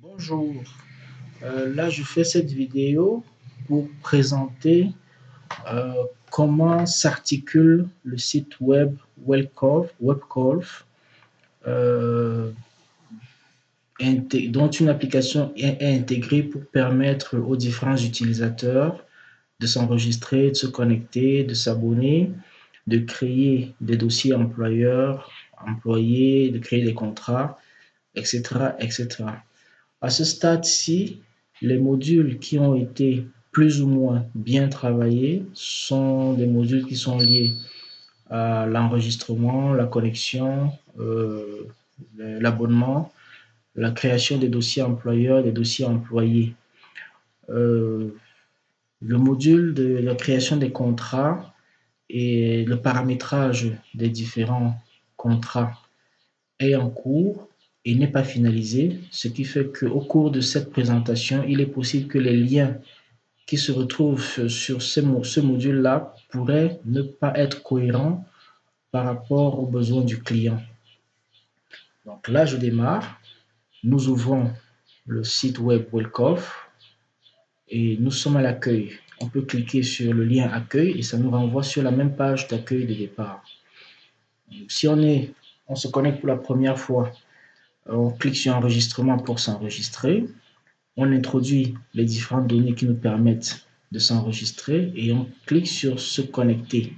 Bonjour, là je fais cette vidéo pour présenter euh, comment s'articule le site web WebColf, euh, dont une application est intégrée pour permettre aux différents utilisateurs de s'enregistrer, de se connecter, de s'abonner, de créer des dossiers employeurs, employés, de créer des contrats, etc., etc. À ce stade-ci, les modules qui ont été plus ou moins bien travaillés sont des modules qui sont liés à l'enregistrement, la connexion, l'abonnement, la création des dossiers employeurs, des dossiers employés. Euh, le module de la création des contrats et le paramétrage des différents contrats est en cours et n'est pas finalisé, ce qui fait qu'au cours de cette présentation, il est possible que les liens qui se retrouvent sur ce module-là pourraient ne pas être cohérents par rapport aux besoins du client. Donc là, je démarre. Nous ouvrons le site web Welcoff et nous sommes à l'accueil. On peut cliquer sur le lien accueil et ça nous renvoie sur la même page d'accueil de départ. Si on se connecte pour la première fois, on clique sur enregistrement pour s'enregistrer. On introduit les différentes données qui nous permettent de s'enregistrer et on clique sur se connecter.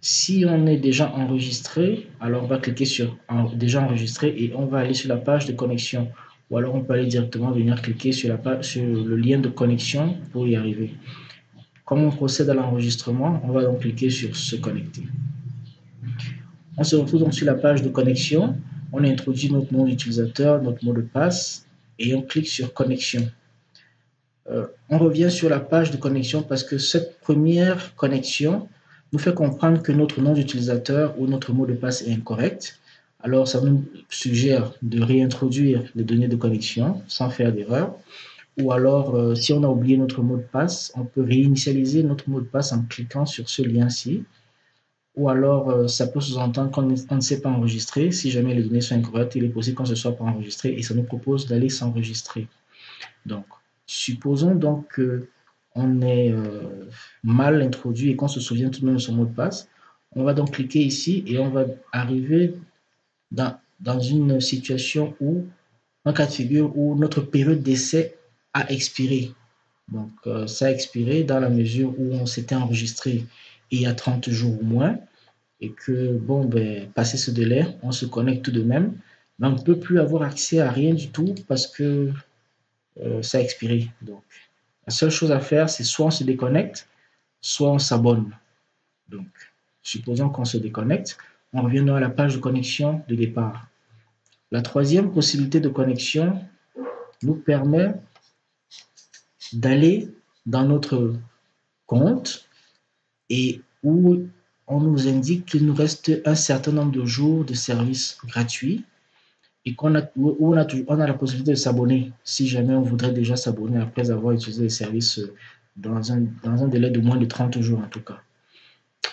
Si on est déjà enregistré, alors on va cliquer sur déjà enregistré et on va aller sur la page de connexion. Ou alors on peut aller directement venir cliquer sur le lien de connexion pour y arriver. Comme on procède à l'enregistrement, on va donc cliquer sur se connecter. On se retrouve donc sur la page de connexion. On introduit notre nom d'utilisateur, notre mot de passe et on clique sur connexion. On revient sur la page de connexion parce que cette première connexion nous fait comprendre que notre nom d'utilisateur ou notre mot de passe est incorrect. Alors, ça nous suggère de réintroduire les données de connexion sans faire d'erreur. Ou alors, si on a oublié notre mot de passe, on peut réinitialiser notre mot de passe en cliquant sur ce lien-ci. Ou alors, ça peut sous-entendre qu'on ne s'est pas enregistré. Si jamais les données sont incorrectes, il est possible qu'on ne se soit pas enregistré et ça nous propose d'aller s'enregistrer. Donc, supposons donc qu'on est mal introduit et qu'on se souvient tout de même de son mot de passe. On va donc cliquer ici et on va arriver dans une situation où, un cas de figure où notre période d'essai a expiré. Donc, ça a expiré dans la mesure où on s'était enregistré il y a 30 jours ou moins et que, bon, ben, passé ce délai, on se connecte tout de même, mais on ne peut plus avoir accès à rien du tout parce que ça a expiré. Donc, la seule chose à faire, c'est soit on se déconnecte, soit on s'abonne. Donc, supposons qu'on se déconnecte, on revient à la page de connexion de départ. La troisième possibilité de connexion nous permet d'aller dans notre compte et où on nous indique qu'il nous reste un certain nombre de jours de services gratuits et où on a la possibilité de s'abonner si jamais on voudrait déjà s'abonner après avoir utilisé les services dans un délai de moins de 30 jours en tout cas.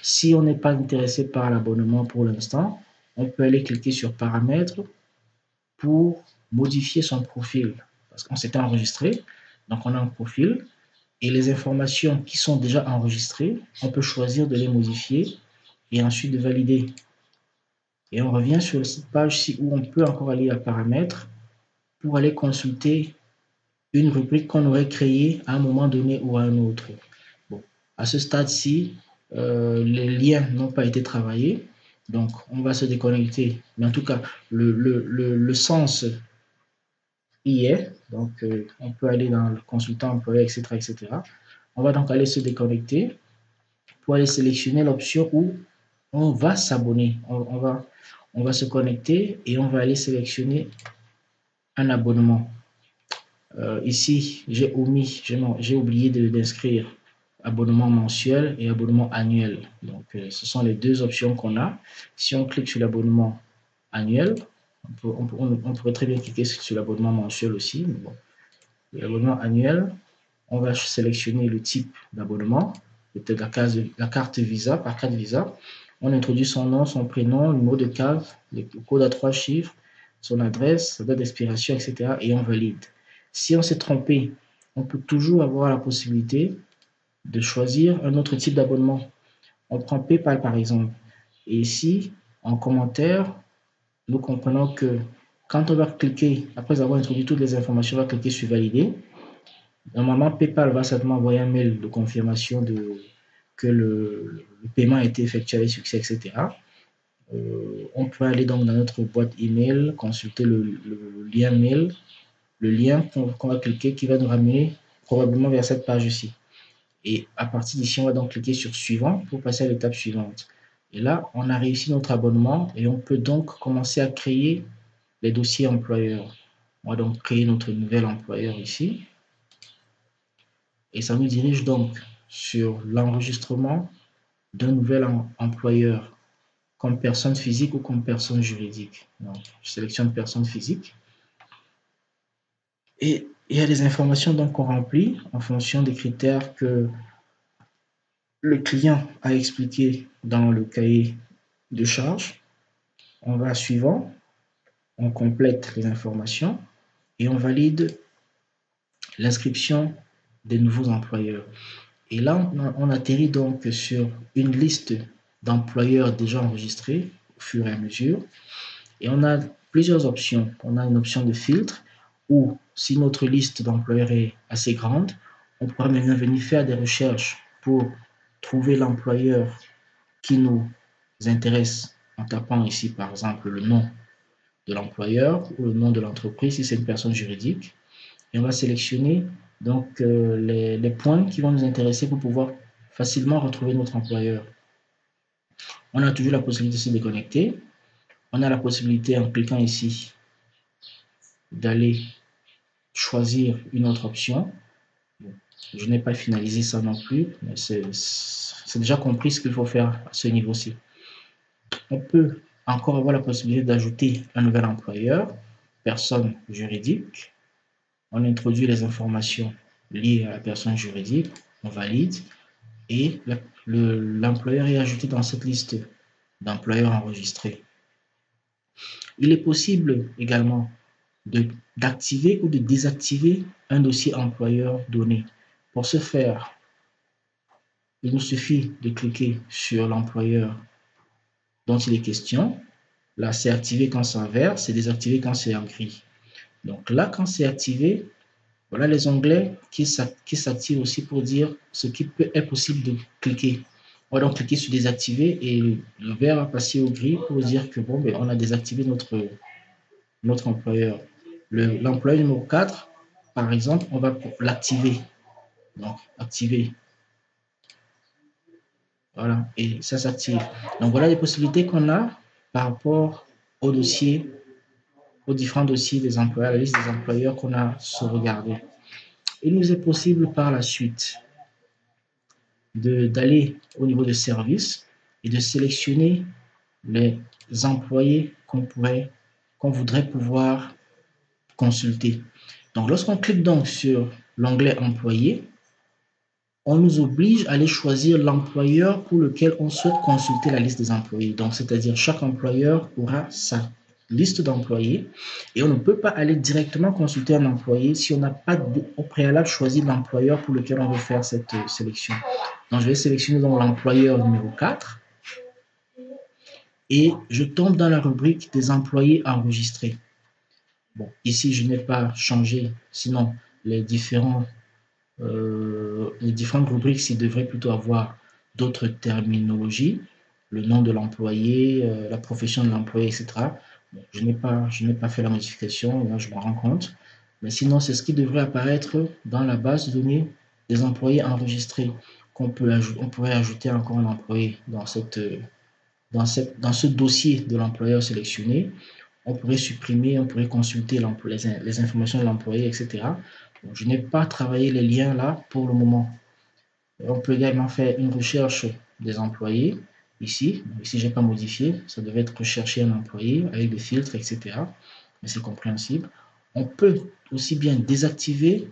Si on n'est pas intéressé par l'abonnement pour l'instant, on peut aller cliquer sur paramètres pour modifier son profil parce qu'on s'était enregistré, donc on a un profil et les informations qui sont déjà enregistrées, on peut choisir de les modifier et ensuite de valider. Et on revient sur cette page-ci où on peut encore aller à paramètres pour aller consulter une rubrique qu'on aurait créée à un moment donné ou à un autre. Bon, à ce stade-ci, les liens n'ont pas été travaillés, donc on va se déconnecter. Mais en tout cas, le sens y est, donc on peut aller dans le consultant employé, etc., etc. On va donc aller se déconnecter pour aller sélectionner l'option où on va s'abonner. On va se connecter et on va aller sélectionner un abonnement. Ici, j'ai oublié d'inscrire abonnement mensuel et abonnement annuel. Donc, ce sont les deux options qu'on a. Si on clique sur l'abonnement annuel, on pourrait très bien cliquer sur l'abonnement mensuel aussi. Mais bon, l'abonnement annuel, on va sélectionner le type d'abonnement, peut-être la carte Visa, par carte Visa. On introduit son nom, son prénom, le numéro de carte, le code à 3 chiffres, son adresse, sa date d'expiration, etc. et on valide. Si on s'est trompé, on peut toujours avoir la possibilité de choisir un autre type d'abonnement. On prend PayPal par exemple. Et ici, en commentaire, nous comprenons que quand on va cliquer, après avoir introduit toutes les informations, on va cliquer sur valider. Normalement, PayPal va certainement envoyer un mail de confirmation que le paiement a été effectué avec succès, etc. On peut aller donc dans notre boîte email, consulter le lien mail, le lien qu'on va cliquer qui va nous ramener probablement vers cette page ici. Et à partir d'ici, on va donc cliquer sur suivant pour passer à l'étape suivante. Et là, on a réussi notre abonnement et on peut donc commencer à créer les dossiers employeurs. On va donc créer notre nouvel employeur ici. Et ça nous dirige donc sur l'enregistrement d'un nouvel employeur comme personne physique ou comme personne juridique. Donc, je sélectionne personne physique. Et il y a des informations donc qu'on remplit en fonction des critères que le client a expliqué dans le cahier de charge. On va à suivant, on complète les informations et on valide l'inscription des nouveaux employeurs. Et là, on atterrit donc sur une liste d'employeurs déjà enregistrés au fur et à mesure. Et on a plusieurs options. On a une option de filtre où, si notre liste d'employeurs est assez grande, on pourra maintenant venir faire des recherches pour trouver l'employeur qui nous intéresse en tapant ici, par exemple, le nom de l'employeur ou le nom de l'entreprise si c'est une personne juridique. Et on va sélectionner donc les points qui vont nous intéresser pour pouvoir facilement retrouver notre employeur. On a toujours la possibilité de se déconnecter. On a la possibilité, en cliquant ici, d'aller choisir une autre option. Bon, je n'ai pas finalisé ça non plus, mais c'est déjà compris ce qu'il faut faire à ce niveau-ci. On peut encore avoir la possibilité d'ajouter un nouvel employeur, personne juridique. On introduit les informations liées à la personne juridique, on valide et l'employeur est ajouté dans cette liste d'employeurs enregistrés. Il est possible également d'activer ou de désactiver un dossier employeur donné. Pour ce faire, il nous suffit de cliquer sur l'employeur dont il est question. Là, c'est activé quand c'est en vert, c'est désactivé quand c'est en gris. Donc là, quand c'est activé, voilà les onglets qui s'activent aussi pour dire ce qui est possible de cliquer. On va donc cliquer sur désactiver et le vert va passer au gris pour dire que bon, on a désactivé notre employeur. L'employeur numéro 4, par exemple, on va l'activer. Donc, activer. Voilà, et ça s'active. Donc, voilà les possibilités qu'on a par rapport au dossier, aux différents dossiers des employeurs, la liste des employeurs qu'on a sauvegardé. Il nous est possible par la suite d'aller au niveau de service et de sélectionner les employés qu'on voudrait pouvoir consulter. Donc, lorsqu'on clique donc sur l'onglet employé, on nous oblige à aller choisir l'employeur pour lequel on souhaite consulter la liste des employés. Donc, c'est-à-dire chaque employeur aura sa liste d'employés et on ne peut pas aller directement consulter un employé si on n'a pas au préalable choisi l'employeur pour lequel on veut faire cette sélection. Donc, je vais sélectionner donc l'employeur numéro 4 et je tombe dans la rubrique des employés enregistrés. Bon, ici, je n'ai pas changé, sinon les différentes rubriques, s'il devrait plutôt avoir d'autres terminologies, le nom de l'employé, la profession de l'employé, etc. Bon, je n'ai pas fait la modification, là je me rends compte. Mais sinon, c'est ce qui devrait apparaître dans la base de données des employés enregistrés. On pourrait ajouter encore un employé dans ce dossier de l'employeur sélectionné. On pourrait supprimer, on pourrait consulter les informations de l'employé, etc. Donc, je n'ai pas travaillé les liens là pour le moment. On peut également faire une recherche des employés ici. Donc, ici, je n'ai pas modifié. Ça devait être rechercher un employé avec des filtres, etc. Mais c'est compréhensible. On peut aussi bien désactiver.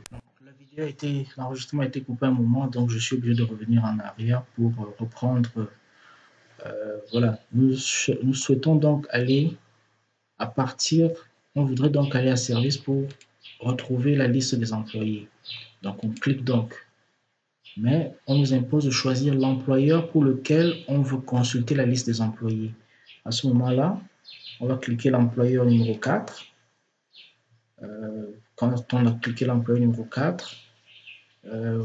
L'enregistrement a été coupé un moment, donc je suis obligé de revenir en arrière pour reprendre. Voilà. Nous souhaitons donc aller à partir, on voudrait donc aller à service pour retrouver la liste des employés. Donc, on clique donc. Mais on nous impose de choisir l'employeur pour lequel on veut consulter la liste des employés. À ce moment-là, on va cliquer l'employeur numéro 4. Quand on a cliqué l'employeur numéro 4,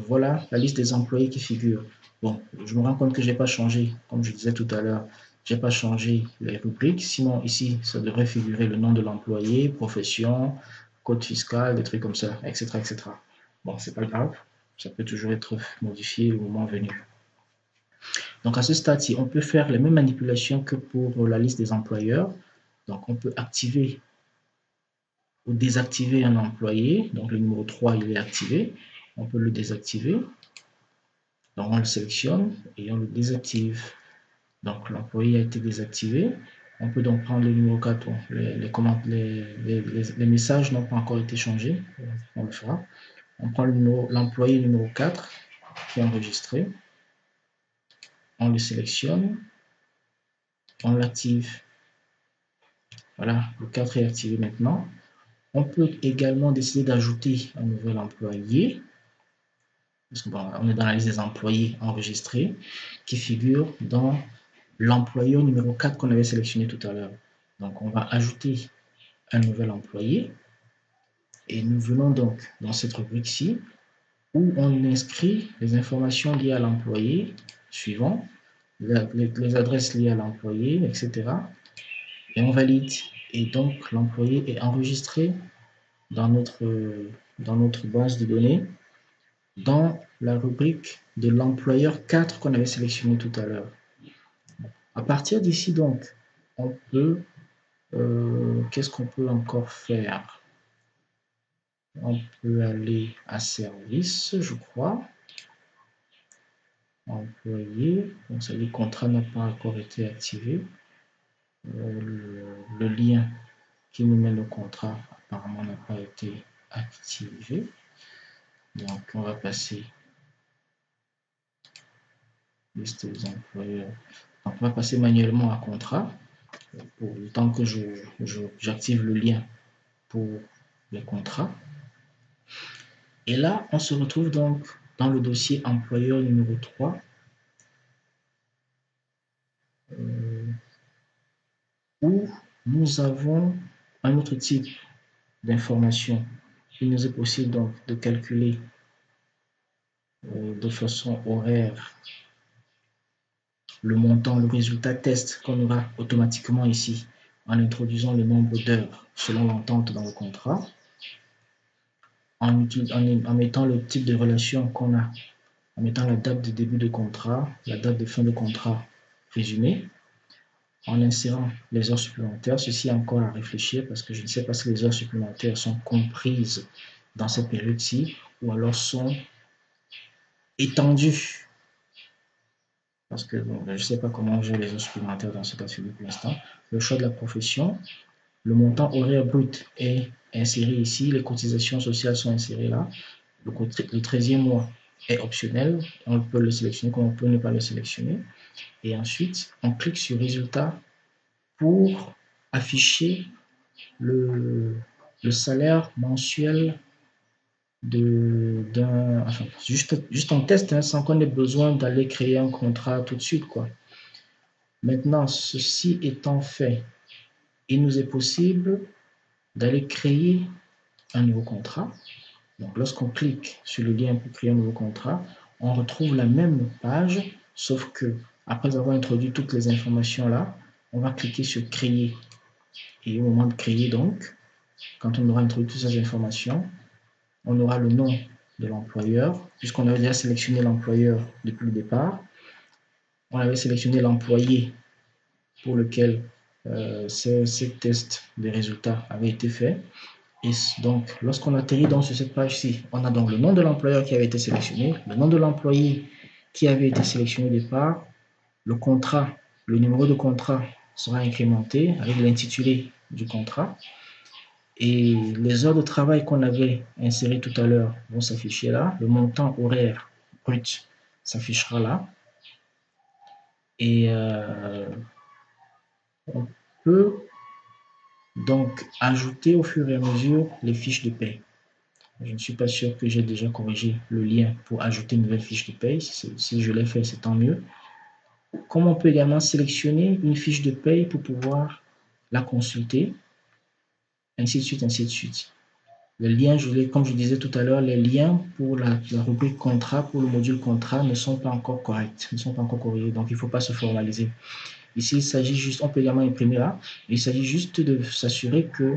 voilà la liste des employés qui figure. Bon, je me rends compte que je n'ai pas changé, comme je disais tout à l'heure, je n'ai pas changé les rubriques. Sinon, ici, ça devrait figurer le nom de l'employé, profession, code fiscal, des trucs comme ça, etc. etc. Bon, c'est pas grave, ça peut toujours être modifié au moment venu. Donc, à ce stade-ci, on peut faire les mêmes manipulations que pour la liste des employeurs. Donc, on peut activer ou désactiver un employé. Donc, le numéro 3, il est activé. On peut le désactiver. Donc, on le sélectionne et on le désactive. Donc, l'employé a été désactivé. On peut donc prendre le numéro 4. Les messages n'ont pas encore été changés. On le fera. On prend l'employé numéro 4 qui est enregistré. On le sélectionne. On l'active. Voilà, le 4 est activé maintenant. On peut également décider d'ajouter un nouvel employé. Parce qu'on est dans la liste des employés enregistrés qui figure dans l'employeur numéro 4 qu'on avait sélectionné tout à l'heure. Donc, on va ajouter un nouvel employé et nous venons donc dans cette rubrique-ci où on inscrit les informations liées à l'employé suivant, les adresses liées à l'employé, etc. Et on valide. Et donc, l'employé est enregistré dans notre base de données dans la rubrique de l'employeur 4 qu'on avait sélectionné tout à l'heure. À partir d'ici, donc, on peut, qu'est-ce qu'on peut encore faire? On peut aller à service, je crois. Employé, donc ça dit contrat n'a pas encore été activé. Le lien qui nous mène au contrat apparemment n'a pas été activé. Donc on va passer liste des employeurs. Donc on va passer manuellement à contrat pour le temps que j'active le lien pour les contrats. Et là, on se retrouve donc dans le dossier employeur numéro 3 où nous avons un autre type d'information. Il nous est possible donc de calculer de façon horaire le montant, le résultat test qu'on aura automatiquement ici en introduisant le nombre d'heures selon l'entente dans le contrat, en mettant le type de relation qu'on a, en mettant la date de début de contrat, la date de fin de contrat résumée, en insérant les heures supplémentaires. Ceci est encore à réfléchir parce que je ne sais pas si les heures supplémentaires sont comprises dans cette période-ci ou alors sont étendues. Parce que bon, je ne sais pas comment gérer les heures supplémentaires dans ce cas de figure pour l'instant. Le choix de la profession, le montant horaire brut est inséré ici, les cotisations sociales sont insérées là. Le 13e mois est optionnel, on peut le sélectionner comme on peut ne pas le sélectionner. Et ensuite, on clique sur résultat pour afficher le salaire mensuel enfin, juste en test, hein, sans qu'on ait besoin d'aller créer un contrat tout de suite, quoi. Maintenant, ceci étant fait, il nous est possible d'aller créer un nouveau contrat. Donc, lorsqu'on clique sur le lien pour créer un nouveau contrat, on retrouve la même page, sauf que après avoir introduit toutes les informations là, on va cliquer sur créer. Et au moment de créer, donc, quand on aura introduit toutes ces informations, on aura le nom de l'employeur, puisqu'on avait déjà sélectionné l'employeur depuis le départ. On avait sélectionné l'employé pour lequel ces tests de résultats avaient été faits. Et donc, lorsqu'on atterrit sur cette page-ci, on a donc le nom de l'employeur qui avait été sélectionné, le nom de l'employé qui avait été sélectionné au départ, le contrat, le numéro de contrat sera incrémenté avec l'intitulé du contrat. Et les heures de travail qu'on avait insérées tout à l'heure vont s'afficher là. Le montant horaire brut s'affichera là. Et on peut donc ajouter au fur et à mesure les fiches de paie. Je ne suis pas sûr que j'ai déjà corrigé le lien pour ajouter une nouvelle fiche de paye. Si je l'ai fait, c'est tant mieux. Comme on peut également sélectionner une fiche de paye pour pouvoir la consulter, ainsi de suite, ainsi de suite. Les liens, comme je disais tout à l'heure, les liens pour la rubrique contrat, pour le module contrat, ne sont pas encore corrects, ne sont pas encore corrigés, donc il ne faut pas se formaliser. Ici, il s'agit juste, on peut également imprimer là, il s'agit juste de s'assurer que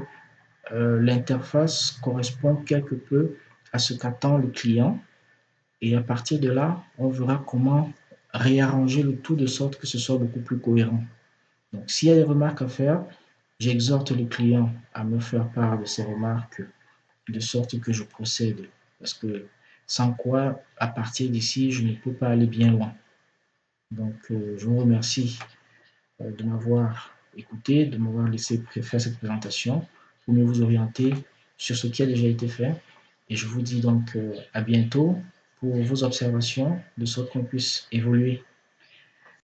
l'interface correspond quelque peu à ce qu'attend le client, et à partir de là, on verra comment réarranger le tout de sorte que ce soit beaucoup plus cohérent. Donc, s'il y a des remarques à faire, j'exhorte le client à me faire part de ces remarques de sorte que je procède. Parce que sans quoi, à partir d'ici, je ne peux pas aller bien loin. Donc, je vous remercie de m'avoir écouté, de m'avoir laissé faire cette présentation pour mieux vous orienter sur ce qui a déjà été fait. Et je vous dis donc à bientôt pour vos observations, de sorte qu'on puisse évoluer